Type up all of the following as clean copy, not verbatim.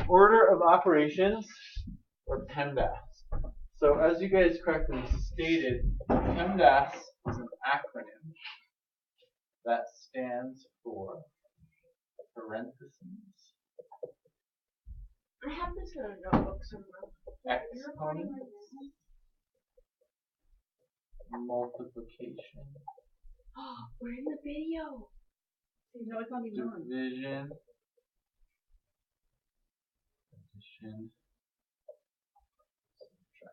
Order of operations, or PEMDAS. So as you guys correctly stated, PEMDAS is an acronym that stands for parentheses. I have this in a notebook somewhere. Exponents, multiplication, We're in the video. No, it's not even on. division, addition, subtraction.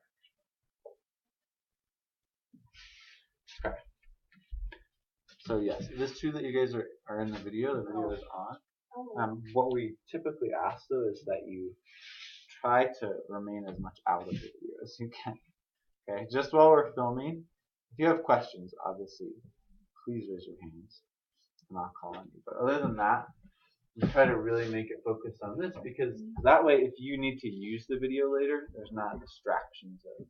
Okay. So yes, it is true that you guys are in the video. The video is on. What we typically ask though is that you try to remain as much out of the video as you can. Okay, just while we're filming, if you have questions, obviously, please raise your hands and I'll call on you. But other than that, we try to really make it focus on this because that way, if you need to use the video later, there's not distractions of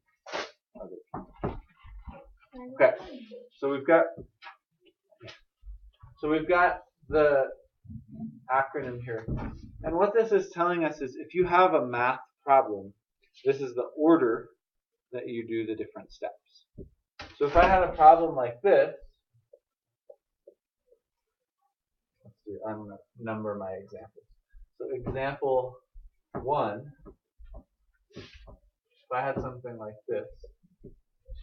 other people. Okay, so we've got the acronym here. And what this is telling us is if you have a math problem, this is the order that you do the different steps. So if I had a problem like this, I'm going to number my examples. So example 1, if I had something like this,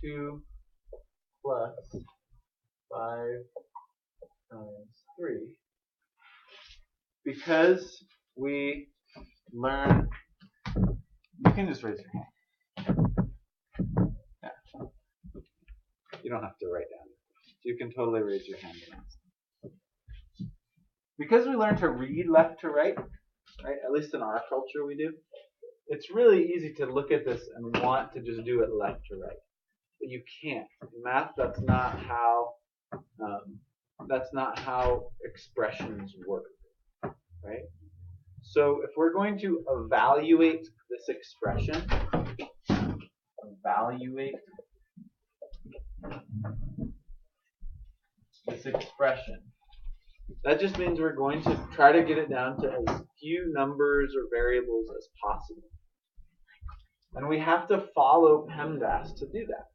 2 plus 5 times 3. Because we learn, you can just raise your hand. Yeah. You don't have to write down. You can totally raise your hand and ask. Because we learn to read left to right, at least in our culture we do, it's really easy to look at this and want to just do it left to right. But you can't. In math, that's not how expressions work. Right? So if we're going to evaluate this expression, that just means we're going to try to get it down to as few numbers or variables as possible. And we have to follow PEMDAS to do that.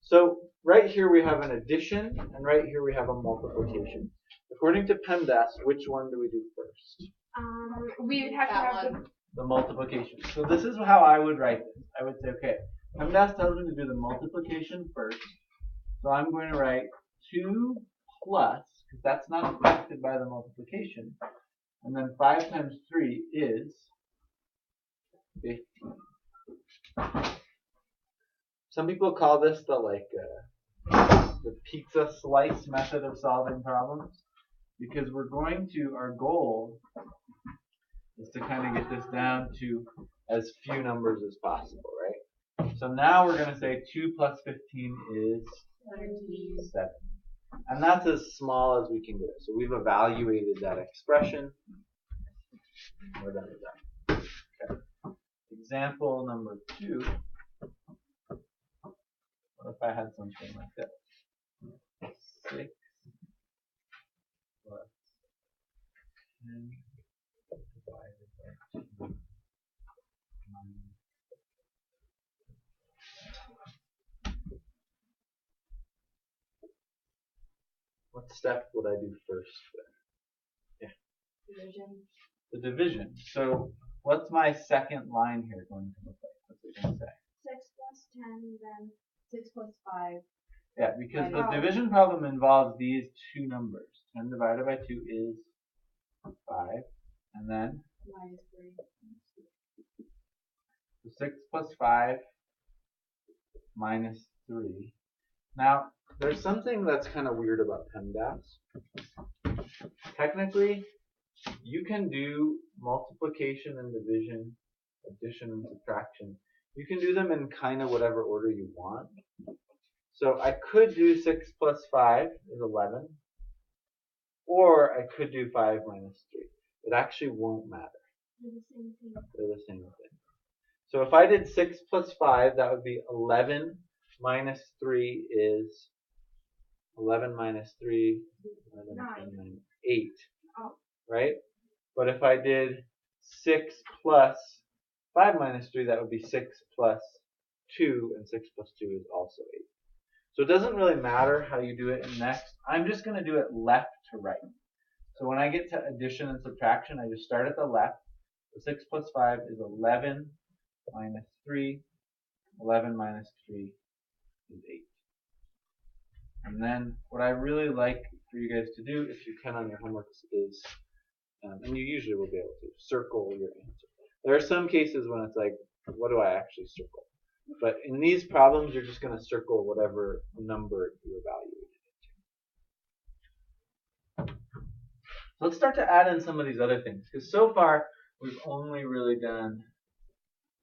So right here we have an addition, and right here we have a multiplication. According to PEMDAS, which one do we do first? We would have to have the multiplication. So this is how I would write this. I would say, okay, PEMDAS tells me to do the multiplication first. So I'm going to write 2 plus, because that's not affected by the multiplication. And then 5 times 3 is 15. Some people call this the pizza slice method of solving problems. Because we're going to, our goal is to kind of get this down to as few numbers as possible, right? So now we're going to say 2 plus 15 is 7. And that's as small as we can get. So we've evaluated that expression. We're done with that. Okay. Example number 2. What if I had something like this? 6 plus 10 divided by 2 minus. What step would I do first there? Yeah. division. The division. So what's my second line here going to look like? What's it going to say? 6 plus 10, then 6 plus 5. Yeah, because the division problem involves these two numbers. 10 divided by 2 is 5. And then? Minus 3. So 6 plus 5 minus 3. Now, there's something that's kind of weird about PEMDAS. Technically, you can do multiplication and division, addition and subtraction. You can do them in kind of whatever order you want. So I could do 6 plus 5 is 11. Or I could do 5 minus 3. It actually won't matter. They're the same thing. They're the same thing. So if I did 6 plus 5, that would be 11 minus 3 is 11 minus 3, 11, 10, 9, 8. Oh. Right? But if I did 6 plus 5 minus 3, that would be 6 plus 2, and 6 plus 2 is also 8. So it doesn't really matter how you do it in next. I'm just going to do it left to right. So when I get to addition and subtraction, I just start at the left. So 6 plus 5 is 11 minus 3. 11 minus 3 is 8. And then what I really like for you guys to do, if you can on your homeworks, is, and you usually will be able to, circle your answer. There are some cases when it's like, what do I actually circle? But in these problems, you're just going to circle whatever number you evaluated. So let's start to add in some of these other things, because so far we've only really done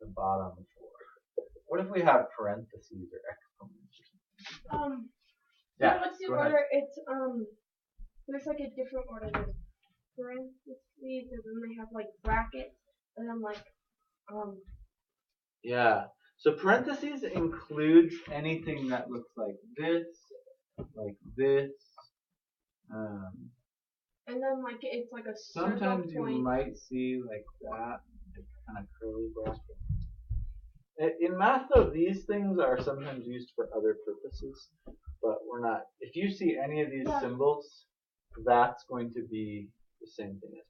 the bottom 4. What if we have parentheses or exponents or something? Yeah. What's the order? It's there's like a different order. There's parentheses, and then they have like brackets, and then like Yeah. So parentheses includes anything that looks like this, and then like it's like a sometimes circle point. you might see like that, like kind of curly brackets. In math, though, these things are sometimes used for other purposes, but we're not. If you see any of these symbols, that's going to be the same thing as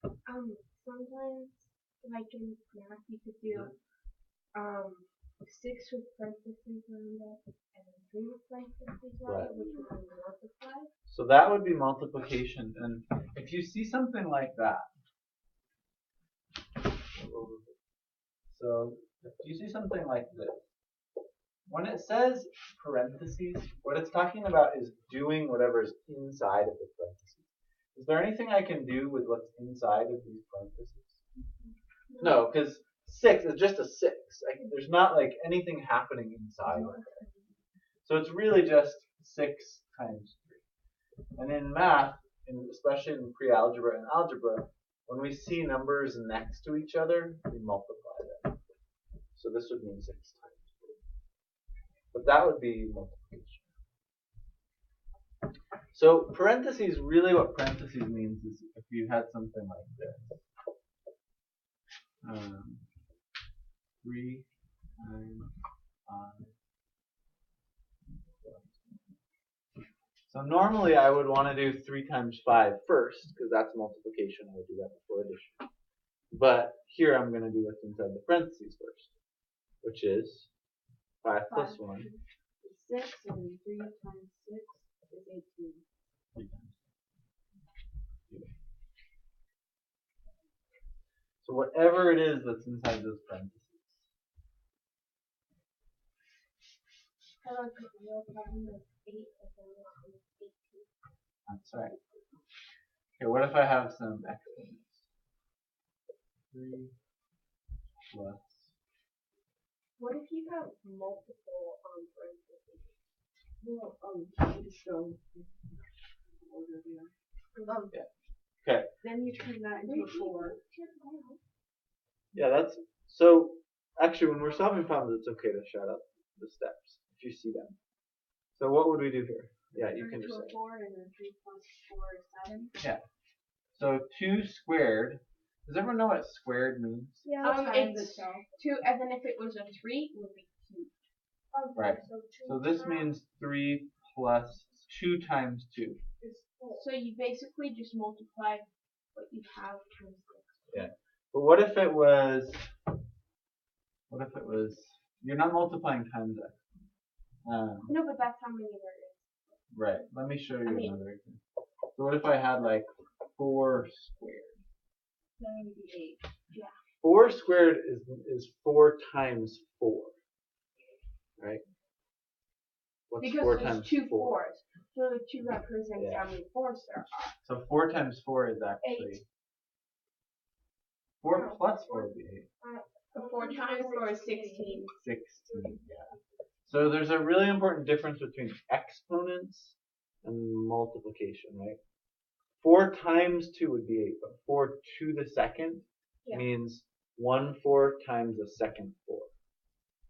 parentheses. Sometimes, like in math, you could do 6 with parentheses around it, and then 3 with parentheses around it, which would be multiply. So that would be multiplication, and if you see something like that, so if you see something like this, when it says parentheses, what it's talking about is doing whatever is inside of the parentheses. Is there anything I can do with what's inside of these parentheses? No, because 6 is just a 6. There's not like anything happening inside of it. So it's really just 6 times 3. And in math, especially in pre-algebra and algebra, when we see numbers next to each other, we multiply them. So this would mean 6 times 3. But that would be multiplication. So parentheses, really what parentheses means is if you had something like this. 3 times 5. So normally I would want to do 3 times 5 first, because that's multiplication. I would do that before addition. But here I'm going to do what's inside the parentheses first, which is 5 plus 1. 6 and 3 times 6 is 18. 3 times. So whatever it is that's inside those parentheses. I like the real problem of 8 and 18. That's right. Okay, what if I have some exponents? 3 plus. What if you have multiple parentheses? Well, just show order there. Okay. Then you turn that into a 4. Yeah, that's so. Actually, when we're solving problems, it's okay to shout out the steps if you see them. So what would we do here? Yeah, you can just say. 4 and then 3 plus 4 is 7. Yeah. So 2 squared. Does everyone know what squared means? Yeah. It's 2, and then if it was a 3, it would be 2. Okay, Right. So this means 3 plus 2 times 2. So you basically just multiply what you have times 6. Yeah. But what if it was? You're not multiplying times x. No, but that's how many there is. Right. Let me show you another example. So what if I had like 4 squared? Then it would be 8. Yeah. 4 squared is 4 times 4. Right? What's Because 4 there's times 2 4? 4s. So the 2 represents how many 4s there are. So 4 times 4 is actually 8. 4 plus 4 would be 8. 4 times 4 is 16. 16. Yeah. So there's a really important difference between exponents and multiplication, right? 4 times 2 would be 8, but 4 to the second means 1/4 times a second 4,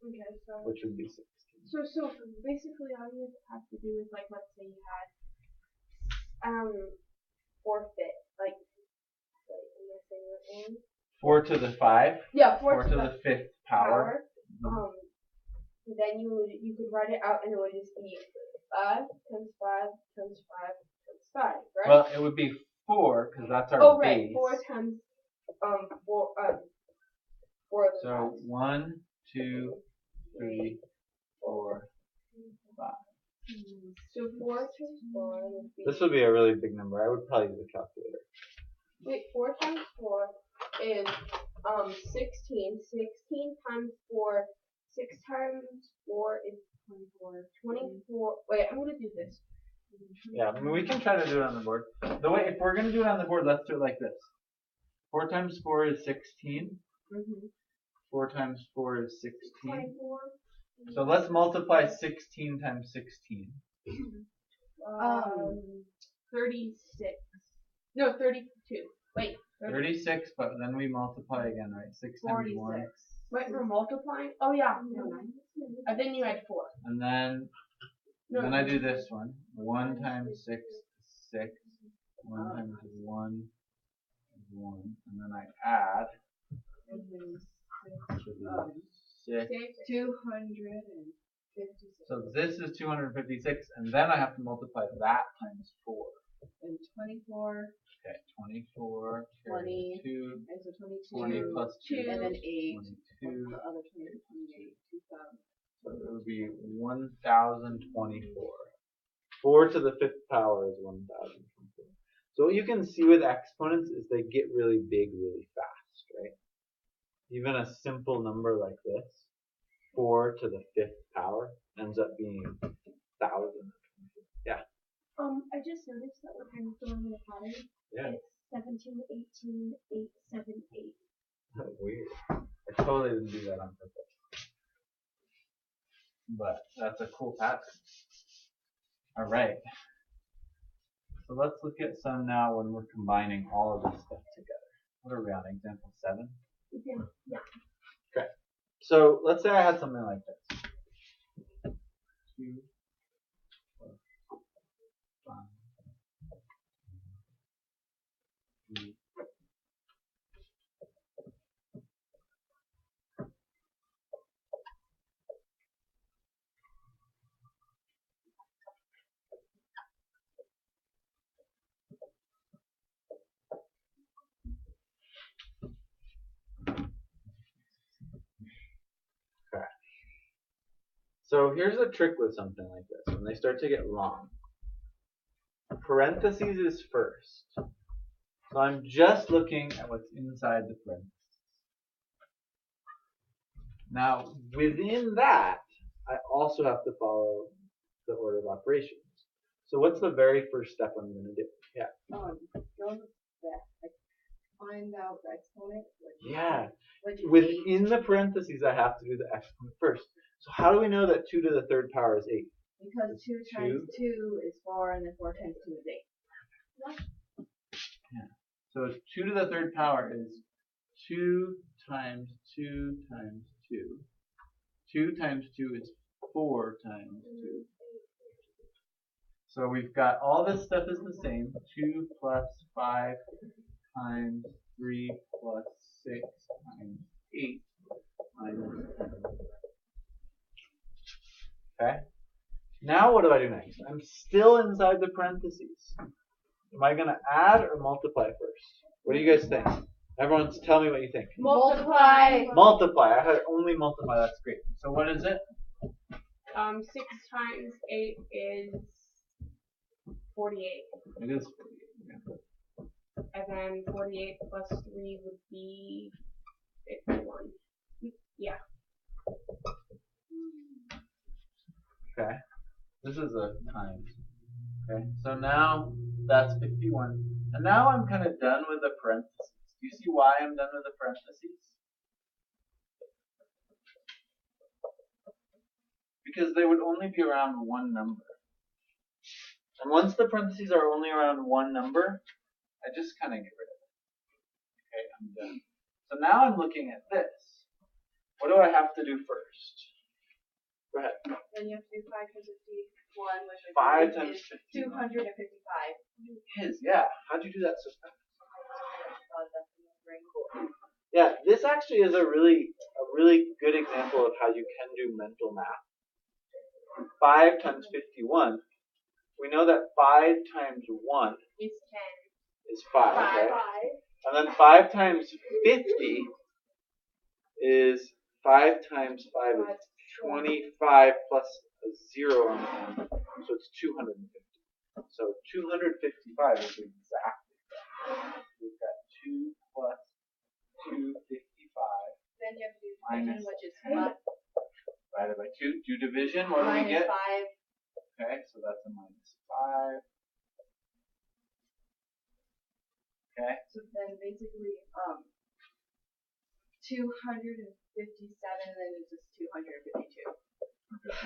Okay, so which would be 16. So basically all you have to do is like, let's say you had 4/5, like in this finger in. 4 to the 5. Yeah, 4 to the 5th power. Then you could write it out and it would just be 5 times 5 times 5 times 5, right? Well, it would be 4 because that's our oh, right. base. 4 times 4 of the So times. 1, 2, 3, 4, 5. So 4 times 4 would be. This would be a really big number. I would probably use a calculator. Wait, 4 times 4 is 16. 16 times 4. 6 times 4 is 24. 24. Wait, I'm gonna do this. Yeah, I mean, we can try to do it on the board. The way, if we're gonna do it on the board, let's do it like this. 4 times 4 is 16. 4 times 4 is 16. 24. So let's multiply 16 times 16. 36. No, 32. Wait. 36, but then we multiply again, right? 6 times 1. Wait, we're multiplying? Oh, yeah. And then you add 4. And then I do this one. 1 times 6 is 6. 1 times 1 is 1. And then I add 6. 256. So this is 256, and then I have to multiply that times 4. And 24. Okay, 24, 20, 2, and so 22. 20 plus 2, And then 8. 22. The other 20, 28, 2000. So it would be 1024. 4 to the 5th power is 1024. So what you can see with exponents is they get really big really fast, right? Even a simple number like this, 4 to the 5th power, ends up being 1,000. Yeah. I just noticed that we're kind of throwing in a pattern. Yeah. It's 17, 18, 8, 7, 8. Weird. I totally didn't do that on purpose. But that's a cool pattern. Alright. So let's look at some now when we're combining all of this stuff together. What are we on? Example 7? Yeah. Okay. So let's say I had something like this. 2 plus 5. 3. Okay. So here's a trick with something like this. When they start to get long, parentheses is first. So I'm just looking at what's inside the parentheses. Now, within that, I also have to follow the order of operations. So what's the very first step I'm going to do? Yeah. Go back. Find out the exponent. Yeah. Which is 8. Within the parentheses, I have to do the exponent first. So how do we know that 2 to the 3rd power is 8? Because 2 times 2 is 4, and then 4 times 2 is 8. Yeah. So 2 to the 3rd power is 2 times 2 times 2. 2 times 2 is 4 times 2. So we've got all this stuff is the same. 2 plus 5 times 3 plus 6 times 8 minus 10. Okay? Now what do I do next? I'm still inside the parentheses. Am I going to add or multiply first? What do you guys think? Everyone tell me what you think. Multiply. Multiply. I heard only multiply. That's great. So what is it? 6 times 8 is 48. It is 48. Yeah. And then 48 plus 3 would be 51. Yeah. Okay. This is a times. Okay. So now that's 51. And now I'm kind of done with the parentheses. Do you see why I'm done with the parentheses? Because they would only be around one number. And once the parentheses are only around one number, I just kind of get rid of it. Okay, I'm done. So now I'm looking at this. What do I have to do first? Go ahead. Then you have to do 5 times 51, which 5 times is 51. 255. Yeah. How'd you do that so fast? cool. Yeah, this actually is a really good example of how you can do mental math. 5 times 51. We know that 5 times 1 It's 10. is 5, right? And then 5 times 50 is 5 times 5 is 25 plus a 0 on the end. So it's 250. So 255 is exactly that. We've got 2 plus 255 Then you have to do minus division, which is what? divided by 2. Do division. What do we Minus get? 5. Okay, so that's a minus 5. Okay. So then basically, 257, and then it's just 252.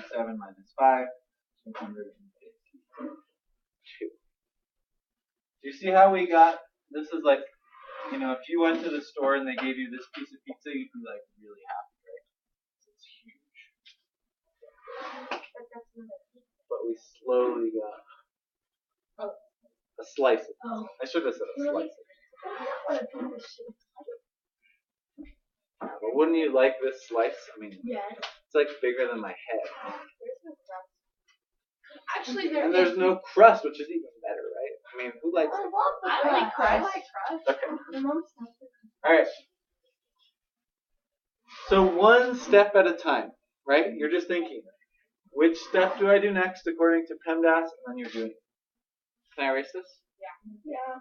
57 minus 5, 252. Do you see how we got, this is like, you know, if you went to the store and they gave you this piece of pizza, you'd be like really happy, right? It's huge. But that's not a pizza. But we slowly got a slice of it. I should have said a slice of it. But wouldn't you like this slice? I mean, Yes. it's like bigger than my head. There's no crust. Actually, And there's no crust, which is even better, right? I mean, who likes it? I like crust. I like crust. Okay. My mom stuffed it. Alright. So one step at a time, right? You're just thinking, which step do I do next according to PEMDAS? And then you're doing it. Can I erase this? Yeah.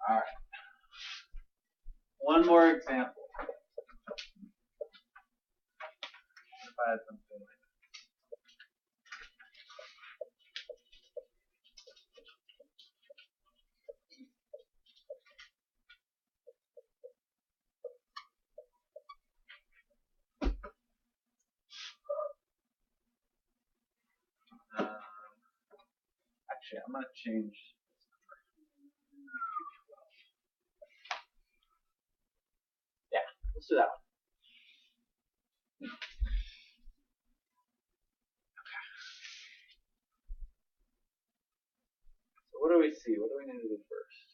Alright. One more example. If I had something like actually, I'm going to change. Yeah, let's do that one. Okay. So what do we see? What do we need to do first?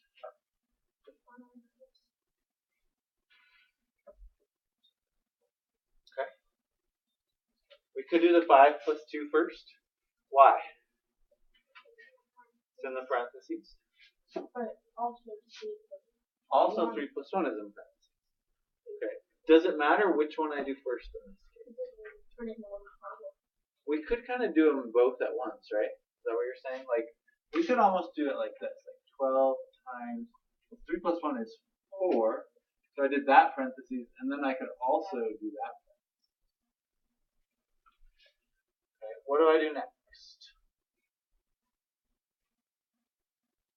Okay. We could do the 5 plus 2 first. Why? It's in the parentheses. But also, Also, 3 plus 1 is in parentheses. Okay. Does it matter which one I do first in this case? We could kind of do them both at once, right? Is that what you're saying? Like, we could almost do it like this. Like 12 times 3 plus 1 is 4. So I did that parentheses, and then I could also do that parentheses. Okay. What do I do next?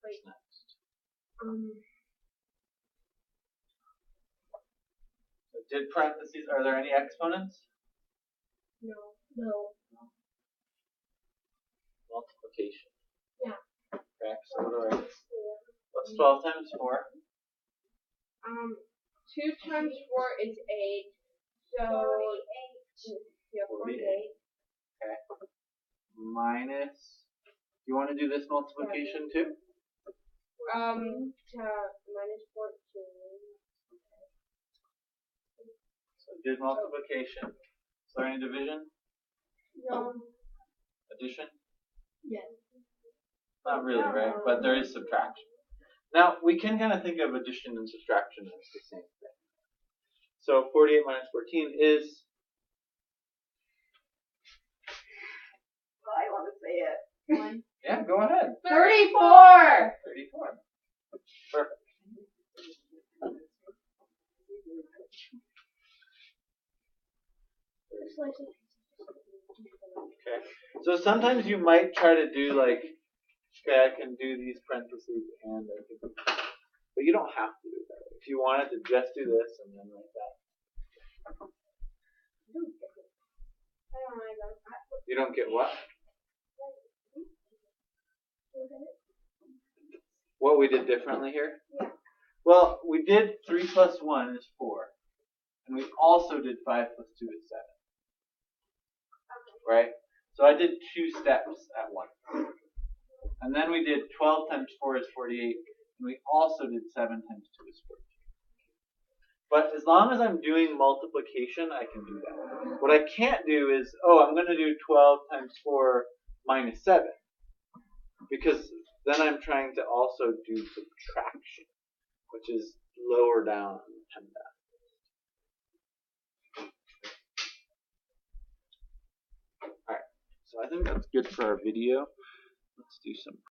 What's next? So did parentheses, are there any exponents? No. Multiplication. Yeah. Okay, so what do I do? What's 12 times 4? 2 times 4 is 8. So 48. Yeah, 48. Okay. Minus. Do you want to do this multiplication too? Minus 14. So did multiplication. Is there any division? No. Addition? Yes. Not really, right? But there is subtraction. Now, we can kind of think of addition and subtraction as the same thing. So 48 minus 14 is... I want to say it. Yeah, go ahead. 34! 34. Perfect. Okay. So sometimes you might try to do like, okay, I can do these parentheses and I can, but you don't have to do that. If you wanted to just do this and then like that. You don't get what? What we did differently here? Yeah. Well, we did 3 plus 1 is 4. And we also did 5 plus 2 is 7. Right? So I did 2 steps at once. And then we did 12 times 4 is 48, and we also did 7 times 2 is 42. But as long as I'm doing multiplication, I can do that. What I can't do is, oh, I'm going to do 12 times 4 minus 7. Because then I'm trying to also do subtraction, which is lower down on the PEMDAS. Alright, so I think that's good for our video. Let's do some